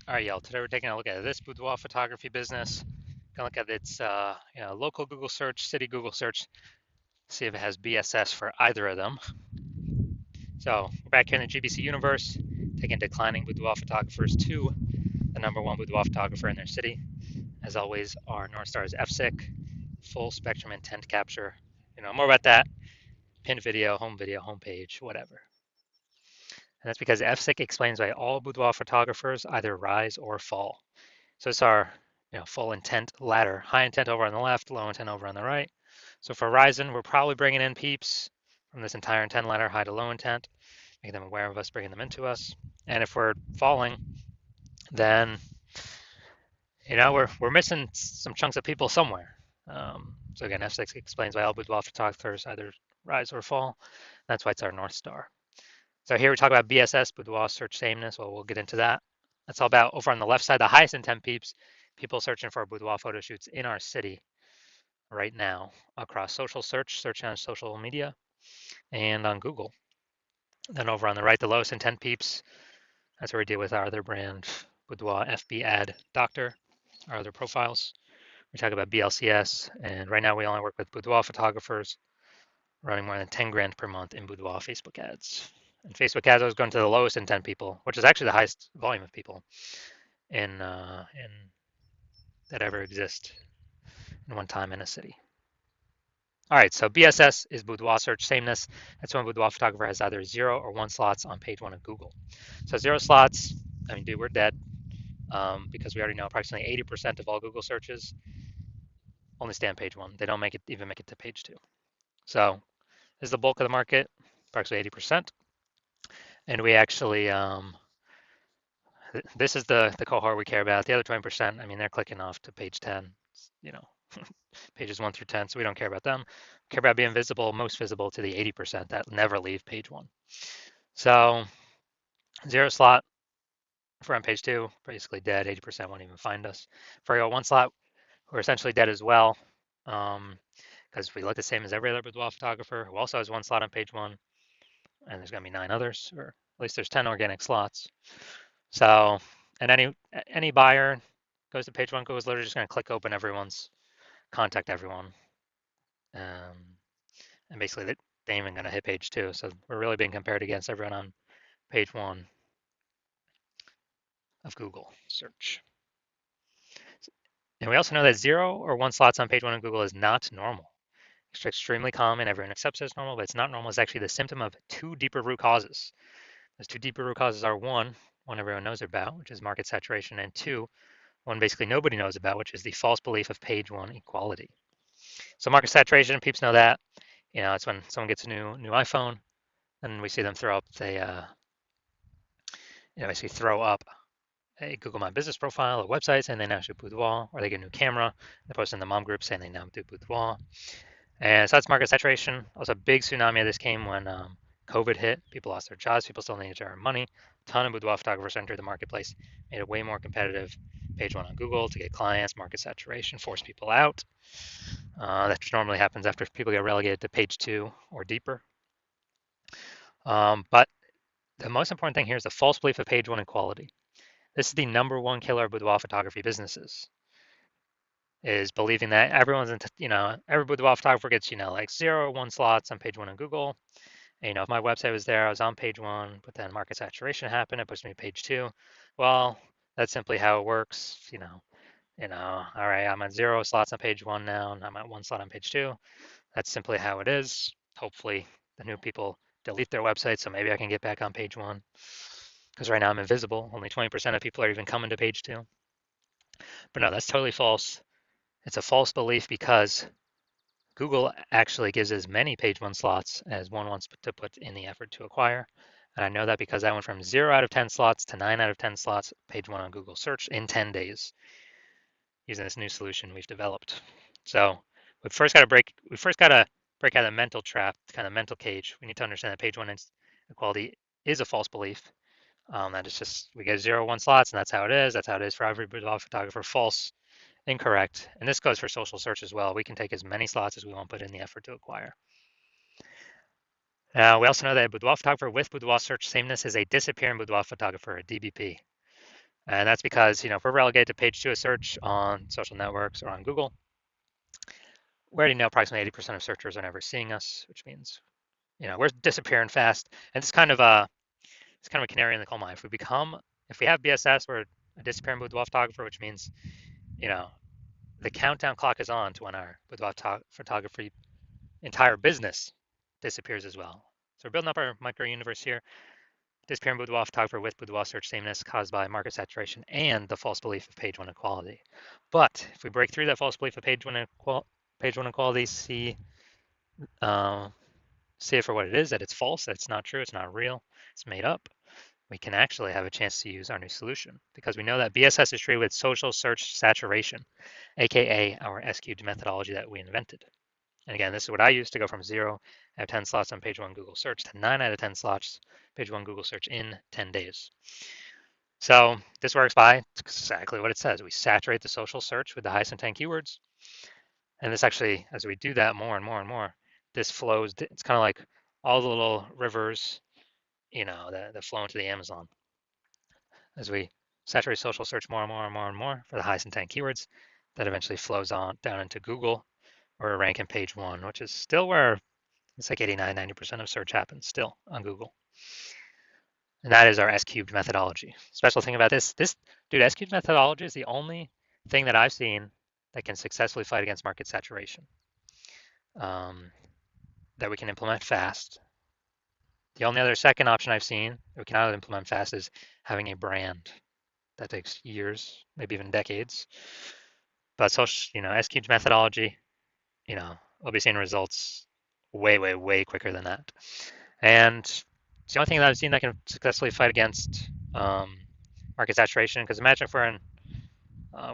All right, y'all. Today we're taking a look at this boudoir photography business. Gonna look at its local Google search, city Google search, see if it has BSS for either of them. So we're back here in the GBC universe, taking declining boudoir photographers to the #1 boudoir photographer in their city. As always, our North Star is FSIC, full spectrum intent capture. More about that. Pinned video, homepage, whatever. And that's because FSIC explains why all boudoir photographers either rise or fall. So it's our full intent ladder. High intent over on the left, low intent over on the right. So for Ryzen, we're probably bringing in peeps from this entire intent ladder, high to low intent, making them aware of us, bringing them into us. And if we're falling, then we're missing some chunks of people somewhere. So again, F6 explains why all boudoir photographers either rise or fall. That's why it's our North Star. So here we talk about BSS, boudoir search sameness. Well, we'll get into that. That's all about over on the left side, the highest intent peeps, people searching for boudoir photo shoots in our city right now across social search on social media, and on Google. Then over on the right, the lowest intent peeps, that's where we deal with our other brand, Boudoir FB Ad Doctor, our other profiles. We talk about BLCS, and right now we only work with boudoir photographers running more than 10 grand per month in boudoir Facebook ads. And Facebook ads, I was going to the lowest intent people, which is actually the highest volume of people in that ever exist in one time in a city. All right, so BSS is boudoir search sameness. That's when a boudoir photographer has either 0 or 1 slots on page 1 of Google. So 0 slots, I mean, dude, we're dead because we already know approximately 80% of all Google searches only stay on page 1. They don't even make it to page 2. So this is the bulk of the market, approximately 80%. And we actually, this is the cohort we care about. The other 20%, I mean, they're clicking off to page 10, you know, pages 1 through 10, so we don't care about them. We care about being visible, most visible to the 80% that never leave page 1. So 0 slot, if we're on page 2, basically dead, 80% won't even find us. For our 1 slot, we're essentially dead as well, because we look the same as every other boudoir photographer who also has 1 slot on page 1, and there's going to be 9 others, or at least there's 10 organic slots. So, and any buyer goes to page 1, Google's literally just going to click open everyone's, contact everyone, and basically they ain't even going to hit page 2. So we're really being compared against everyone on page 1 of Google search. And we also know that 0 or 1 slots on page 1 of Google is not normal. It's extremely common. Everyone accepts it as normal, but it's not normal. It's actually the symptom of 2 deeper root causes. Those 2 deeper root causes are one everyone knows about, which is market saturation, and 2, one basically nobody knows about, which is the false belief of page 1 equality. So market saturation, peeps know that. It's when someone gets a new iPhone, and we see them throw up basically throw up a Google My Business profile, a website saying they now shoot boudoir, or they get a new camera, they post in the mom group saying they now do boudoir. And so that's market saturation. Also, a big tsunami of this came when COVID hit. People lost their jobs. People still needed to earn money. A ton of boudoir photographers entered the marketplace, made it way more competitive. Page 1 on Google to get clients, market saturation, force people out. That normally happens after people get relegated to page 2 or deeper. But the most important thing here is the false belief of page 1 equality. This is the #1 killer of boudoir photography businesses, is believing that every boudoir photographer gets, like 0 or 1 slots on page 1 on Google. And, if my website was there, I was on page 1, but then market saturation happened, it pushed me to page 2. Well, that's simply how it works. All right, I'm at 0 slots on page 1 now, and I'm at 1 slot on page 2. That's simply how it is. Hopefully, the new people delete their website, so maybe I can get back on page 1. Because right now I'm invisible. Only 20% of people are even coming to page 2. But no, that's totally false. It's a false belief because Google actually gives as many page 1 slots as one wants to put in the effort to acquire. And I know that because I went from 0 out of 10 slots to 9 out of 10 slots page 1 on Google search in 10 days using this new solution we've developed. So we first got to break out of the mental trap, kind of mental cage. We need to understand that page 1 equality is a false belief. That it's just we get 0, 1 slots, and that's how it is. That's how it is for every boudoir photographer. False, incorrect. And this goes for social search as well. We can take as many slots as we want, put in the effort to acquire. We also know that a boudoir photographer with boudoir search sameness is a disappearing boudoir photographer, a DBP. And that's because, if we're relegated to page two of search on social networks or on Google, we already know approximately 80% of searchers are never seeing us, which means, we're disappearing fast. And it's kind of a canary in the coal mine. If we have BSS, we're a disappearing boudoir photographer, which means, you know, the countdown clock is on to when our boudoir photography entire business disappears as well. So we're building up our micro universe here. Disappearing boudoir photographer with boudoir search sameness caused by market saturation and the false belief of page one equality. But if we break through that false belief of page one equality, uh, see it for what it is, that it's false, that it's not true, it's not real, it's made up, we can actually have a chance to use our new solution because we know that BSS is treated with social search saturation, aka our S-cubed methodology that we invented. And again, this is what I use to go from 0 out of 10 slots on page one Google search to 9 out of 10 slots page one Google search in 10 days. So this works by exactly what it says. We saturate the social search with the highest intent keywords. And this actually, as we do that more and more and more, this flows. It's kind of like all the little rivers, that flow into the Amazon. As we saturate social search more and more and more and more for the highest intent keywords, that eventually flows on down into Google, where we rank in page one, which is still where it's like 89, 90% of search happens still on Google. And that is our S-cubed methodology. Special thing about this dude, S-cubed methodology is the only thing that I've seen that can successfully fight against market saturation, that we can implement fast. The only other second option I've seen that we cannot implement fast is having a brand. That takes years, maybe even decades. But S-cubed methodology, we'll be seeing results way, way, way quicker than that. And it's the only thing that I've seen that can successfully fight against market saturation. Because imagine if we're in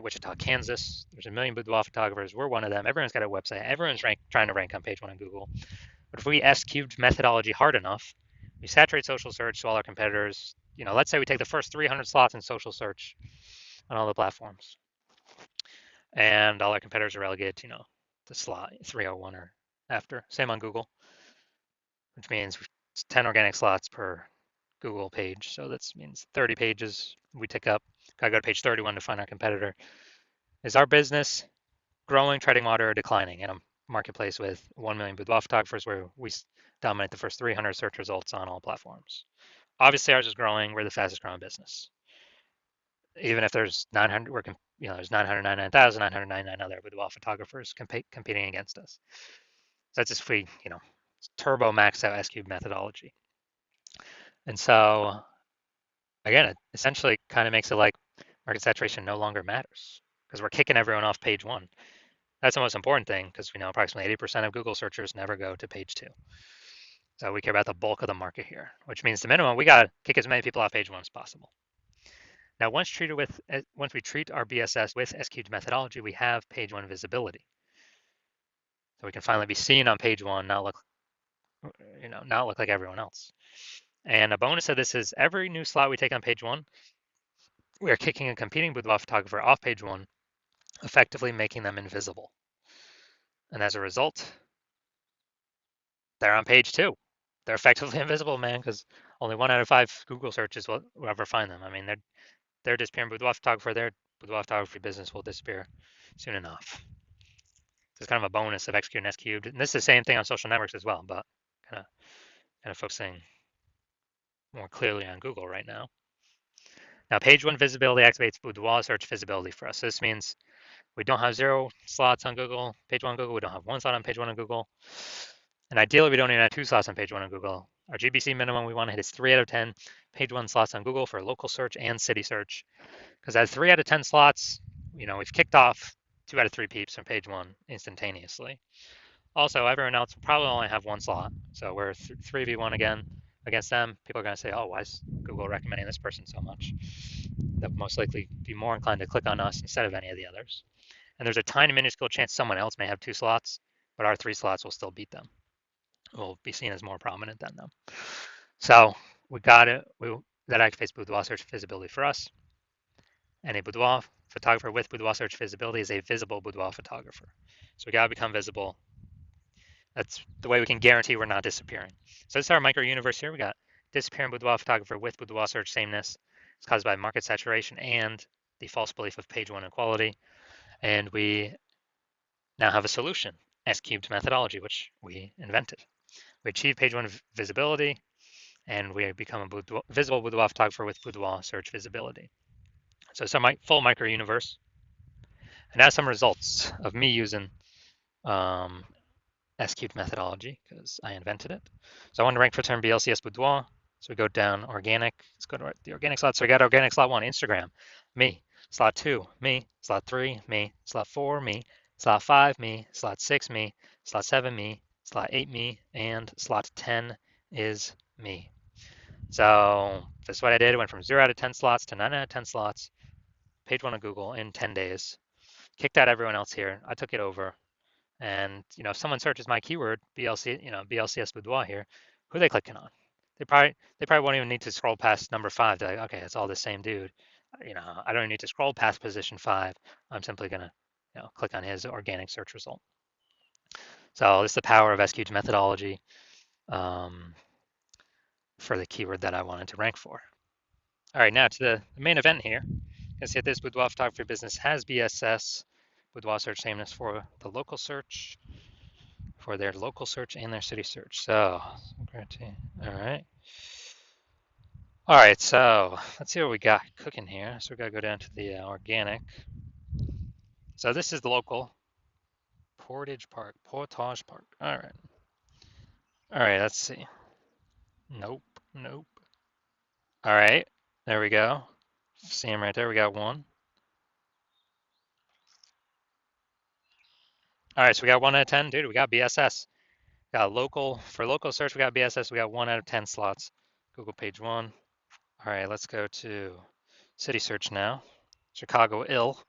Wichita, Kansas, there's a million boudoir photographers. We're one of them. Everyone's got a website. Everyone's trying to rank on page one on Google. But if we S-cubed methodology hard enough, we saturate social search so all our competitors, let's say we take the first 300 slots in social search on all the platforms, and all our competitors are relegated to, the slot 301 or after. Same on Google, which means 10 organic slots per Google page. So that means 30 pages we tick up. Gotta go to page 31 to find our competitor. Is our business growing, treading water, or declining in a marketplace with 1 million boudoir photographers where we dominate the first 300 search results on all platforms? Obviously, ours is growing. We're the fastest growing business. Even if there's 900, there's 999,999 other boudoir photographers competing against us. So that's just we, turbo max out S-cube methodology. And so again, it essentially kind of makes it like market saturation no longer matters because we're kicking everyone off page one. That's the most important thing because we know approximately 80% of Google searchers never go to page two. So we care about the bulk of the market here, which means the minimum we got to kick as many people off page one as possible. Now, once we treat our BSS with S-cubed methodology, we have page one visibility. So we can finally be seen on page one, not look like everyone else. And a bonus of this is every new slot we take on page one, we are kicking a competing boudoir photographer off page one, effectively making them invisible. And as a result, they're on page two. They're effectively invisible, man, because only 1 out of 5 Google searches will ever find them. I mean, they're disappearing boudoir photographer. Their boudoir photography business will disappear soon enough. So it's kind of a bonus of X cubed and S cubed. And this is the same thing on social networks as well, but kind of focusing more clearly on Google right now. Now, page one visibility activates boudoir search visibility for us. So this means we don't have 0 slots on Google, page one on Google. We don't have 1 slot on page one on Google. And ideally, we don't even have 2 slots on page one on Google. Our GBC minimum we want to hit is 3 out of 10 page one slots on Google for local search and city search. Because at 3 out of 10 slots, we've kicked off 2 out of 3 peeps from page one instantaneously. Also, everyone else will probably only have 1 slot. So we're 3v1 again against them. People are going to say, oh, why is Google recommending this person so much? They'll most likely be more inclined to click on us instead of any of the others. And there's a tiny minuscule chance someone else may have 2 slots, but our 3 slots will still beat them. We'll be seen as more prominent than them. So we got it. That activates boudoir search visibility for us. And a boudoir photographer with boudoir search visibility is a visible boudoir photographer. So we got to become visible. That's the way we can guarantee we're not disappearing. So this is our micro universe here. We got disappearing boudoir photographer with boudoir search sameness. It's caused by market saturation and the false belief of page one equality. And we now have a solution, S cubed methodology, which we invented. We achieve page one visibility, and we become a visible boudoir photographer with boudoir search visibility. So it's a full micro universe. And now some results of me using um, S cubed methodology because I invented it. So I want to rank for term BLCS boudoir. So we go down organic. Let's go to the organic slot. So we got organic slot 1, Instagram, me. Slot 2, me. Slot 3, me. Slot 4, me. Slot 5, me. Slot 6, me. Slot 7, me. Slot 8, me. And slot 10 is me. So this is what I did. I went from 0 out of 10 slots to 9 out of 10 slots. Page one of Google in 10 days. Kicked out everyone else here. I took it over. And if someone searches my keyword BLC, BLCS boudoir here, who are they clicking on? They probably won't even need to scroll past number 5. They're like, okay, it's all the same dude. I don't even need to scroll past position 5. I'm simply gonna click on his organic search result. So this is the power of SQ's methodology for the keyword that I wanted to rank for. All right, now to the main event here. You can see that this boudoir photography business has BSS, boudoir search sameness for the local search, for their local search and their city search. So, all right. All right, so let's see what we got cooking here. So we gotta go down to the organic. So this is the local Portage Park. All right. All right, let's see. Nope, nope. All right, there we go. See him right there. We got one. All right, so we got 1 out of 10. Dude, we got BSS. Got local, for local search, we got BSS. We got 1 out of 10 slots. Google page 1. All right, let's go to city search now. Chicago ill.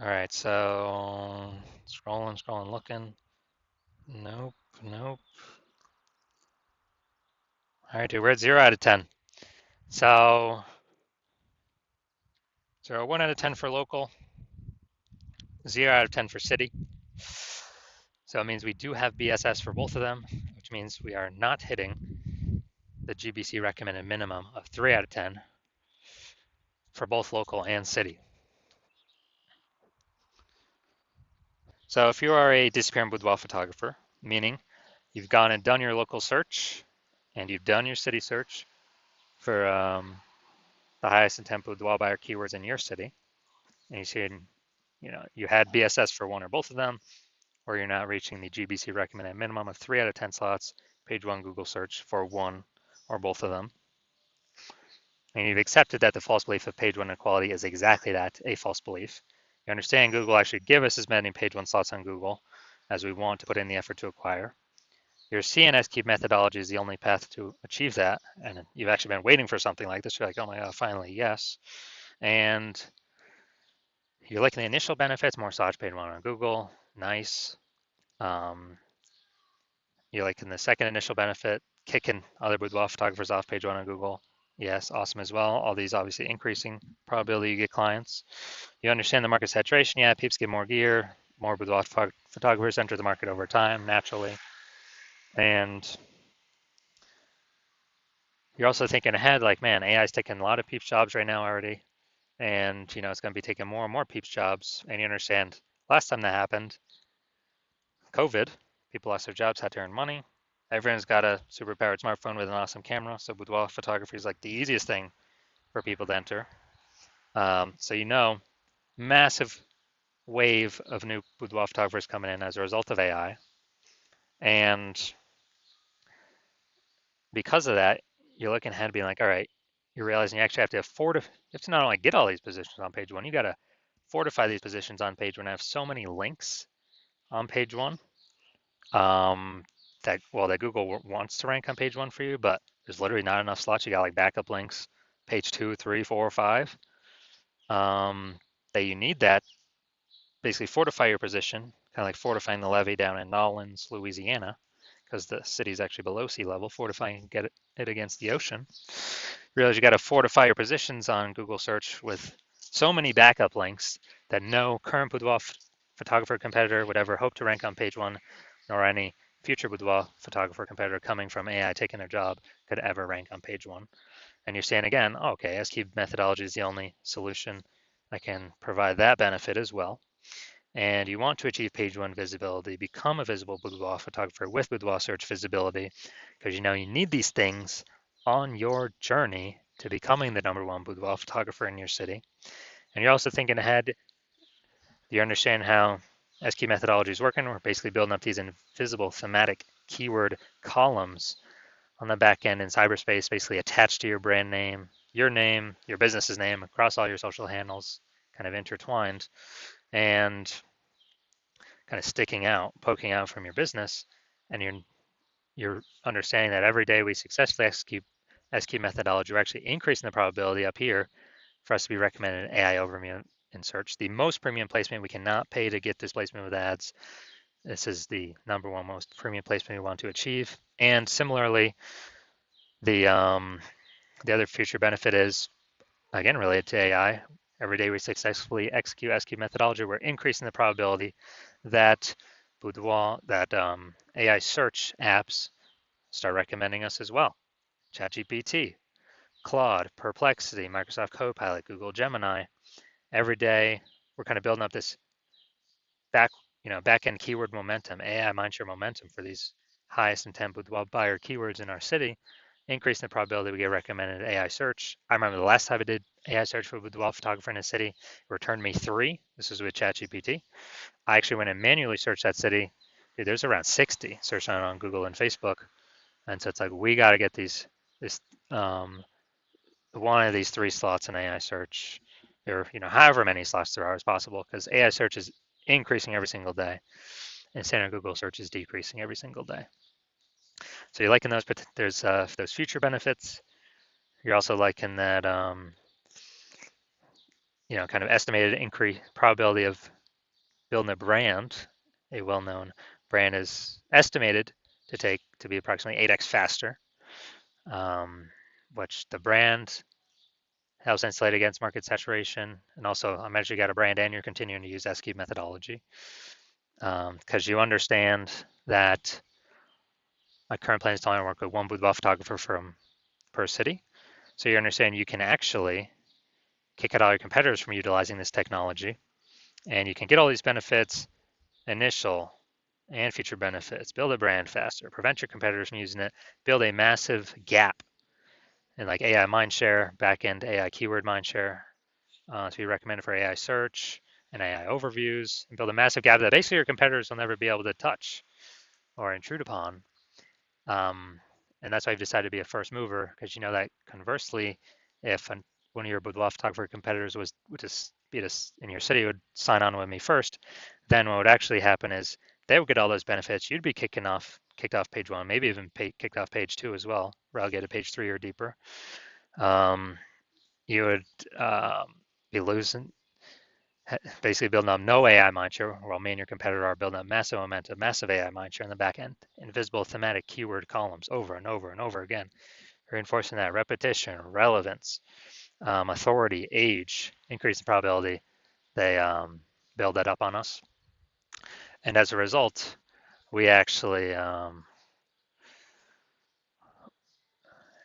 All right, so scrolling, looking. Nope, nope. All right, dude, we're at 0 out of 10. So 1 out of 10 for local, 0 out of 10 for city. So it means we do have BSS for both of them, which means we are not hitting the GBC recommended minimum of 3 out of 10 for both local and city. So if you are a disappearing boudoir photographer, meaning you've gone and done your local search and you've done your city search for the highest intent boudoir buyer keywords in your city, and you see, you had BSS for one or both of them, or you're not reaching the GBC recommended minimum of 3 out of 10 slots, page 1 Google search for one or both of them, and you've accepted that the false belief of page 1 equality is exactly that, a false belief. You understand Google actually give us as many page 1 slots on Google as we want to put in the effort to acquire. Your CNS cube methodology is the only path to achieve that, and you've actually been waiting for something like this. You're like, oh my God, finally, yes. And you're liking the initial benefits, more search page 1 on Google, nice. You're liking the second initial benefit, kicking other boudoir photographers off page 1 on Google, yes, awesome as well. All these obviously increasing probability you get clients. You understand the market saturation, yeah, peeps get more gear, more boudoir photographers enter the market over time, naturally. And you're also thinking ahead, like, man, AI is taking a lot of peeps jobs right now already. And, it's going to be taking more and more peeps jobs. And you understand, last time that happened, COVID, people lost their jobs, had to earn money. Everyone's got a super powered smartphone with an awesome camera. So boudoir photography is like the easiest thing for people to enter. So, massive wave of new boudoir photographers coming in as a result of AI. And because of that, you're looking ahead being like, all right, you're realizing you actually have to not only get all these positions on page 1, you got to fortify these positions on page 1. I have so many links on page 1 that Google wants to rank on page 1 for you, but there's literally not enough slots. You got like backup links, page 2, 3, 4, 5, that you need that basically fortify your position, kind of like fortifying the levee down in Nolens, Louisiana, because the city is actually below sea level, fortifying and get it against the ocean. Realize you got to fortify your positions on Google search with so many backup links that no current boudoir photographer competitor would ever hope to rank on page 1, nor any future boudoir photographer competitor coming from AI taking their job could ever rank on page 1. and you're saying again, oh, okay, S-cube methodology is the only solution that can provide that benefit as well. And you want to achieve page one visibility, become a visible boudoir photographer with boudoir search visibility, because you know you need these things on your journey to becoming the number one boudoir photographer in your city. And you're also thinking ahead. Do you understand how S-cube methodology is working? We're basically building up these invisible thematic keyword columns on the back end in cyberspace, basically attached to your brand name, your business's name across all your social handles, kind of intertwined and kind of sticking out, poking out from your business. And you're understanding that every day we successfully execute S-cube methodology, we're actually increasing the probability up here for us to be recommended in AI overview in search. The most premium placement, we cannot pay to get this placement with ads. This is the number one most premium placement we want to achieve. And similarly, the other future benefit is, again, related to AI. Every day we successfully execute S-cube methodology, we're increasing the probability that Boudoir, that AI search apps start recommending us as well. ChatGPT, Claude, Perplexity, Microsoft Copilot, Google Gemini. Every day we're kind of building up this back end keyword momentum, AI mindshare momentum for these highest intent boudoir buyer keywords in our city, increasing the probability we get recommended AI search. I remember the last time I did AI search for boudoir photographer in a city, it returned me 3. This was with ChatGPT. I actually went and manually searched that city. Dude, there's around 60 searched on Google and Facebook. And so it's like, we got to get this um, one of these 3 slots in AI search, or however many slots there are as possible, because AI search is increasing every single day, and standard Google search is decreasing every single day. So you're liking those, but there's those future benefits. You're also liking that kind of estimated increase probability of building a brand. A well-known brand is estimated to be approximately 8x faster, which the brand helps insulate against market saturation. And also, I imagine you got a brand and you're continuing to use S-cube methodology, because you understand that my current plan is to only work with one boudoir photographer per city. So you understand you can actually kick out all your competitors from utilizing this technology, and you can get all these benefits, initial and future benefits, build a brand faster, prevent your competitors from using it, build a massive gap in like AI mindshare, backend AI keyword mindshare, to be recommended for AI search and AI overviews, and build a massive gap that basically your competitors will never be able to touch or intrude upon. And that's why I've decided to be a first mover, because you know that conversely, if one of your boudoir photographer competitors would just be in your city would sign on with me first, then what would actually happen is they would get all those benefits. You'd be kicked off page 1, maybe even kicked off page 2 as well, relegated to page 3 or deeper. You would be losing, basically building up no AI mindshare, while me and your competitor are building up massive momentum, massive AI mindshare in the back end, invisible thematic keyword columns over and over and over again, reinforcing that repetition, relevance, authority, age, increase the probability they build that up on us. And as a result, we actually, me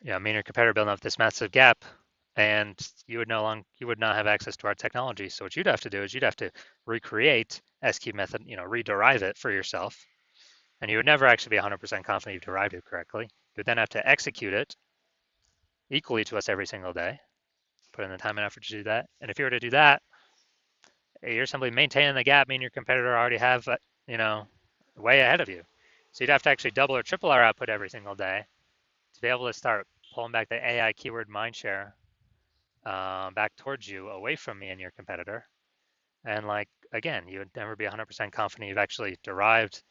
and your competitor building up this massive gap, and you would not have access to our technology. So what you'd have to do is you'd have to recreate S-cube method, rederive it for yourself, and you would never actually be 100% confident you've derived it correctly. You would then have to execute it equally to us every single day, put in the time and effort to do that. And if you were to do that, you're simply maintaining the gap, meaning your competitor already have, way ahead of you. So you'd have to actually double or triple our output every single day to be able to start pulling back the AI keyword mindshare back towards you, away from me and your competitor. And again, you would never be 100% confident you've actually derived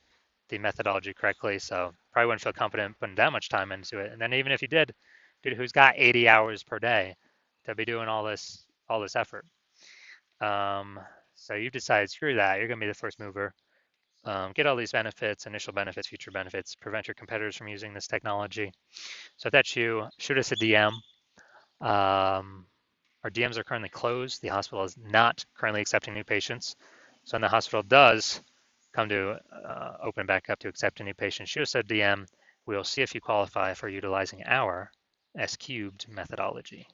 the methodology correctly. So probably wouldn't feel confident putting that much time into it. And then even if you did, dude, who's got 80 hours per day to be doing all this effort? So you've decided, screw that. You're gonna be the first mover. Get all these benefits, initial benefits, future benefits, prevent your competitors from using this technology. So if that's you, shoot us a DM. Our DMs are currently closed. The hospital is not currently accepting new patients. So when the hospital does come to open back up to accept a new patient, shoot us a DM. We'll see if you qualify for utilizing our S cubed methodology.